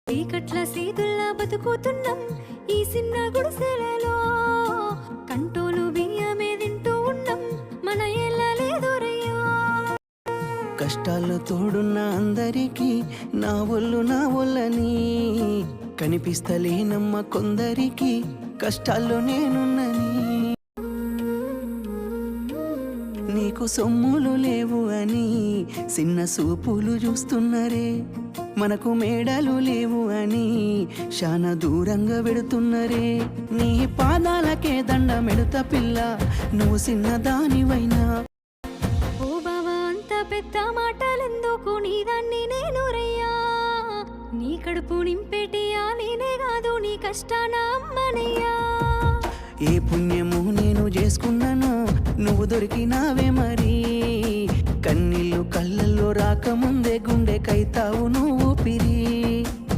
చీకట్ల సీతుల్లా బతుకుతున్నాం ఈ చిన్న గుడిసెలలో, కంటోలు బియ్యమే తింటూ ఉన్నాం మన ఏళ్ళలేదురయ్యో. కష్టాల్లో తోడున్న అందరికీ నా ఒళ్ళని కనిపిస్తలేనమ్మ కొందరికి కష్టాల్లో నేనున్నని. నీకు సొమ్ములు లేవు అని చిన్న సూపులు చూస్తున్నరే, మనకు మేడలు లేవు అని శానా దూరంగా పెడుతున్నరే. నీ పాదాలకే దండమెడుత పిల్ల, నువ్వు చిన్నదానివైనా. ఓ బావా అంత పెద్ద మాటలెందుకు, నీ దాన్ని నేను రయ్యా. నీ కడుపు నింపేటియా నేనే కాదు, నీ కష్టాన అమ్మనయ్యా. ఏ పుణ్యము నేను చేసుకున్నాను, నువ్వు దొరికినావే మరి. కన్నీళ్ళు కళ్ళల్లో రాకముందే గుండె కైతావు నువ్వు పిరి.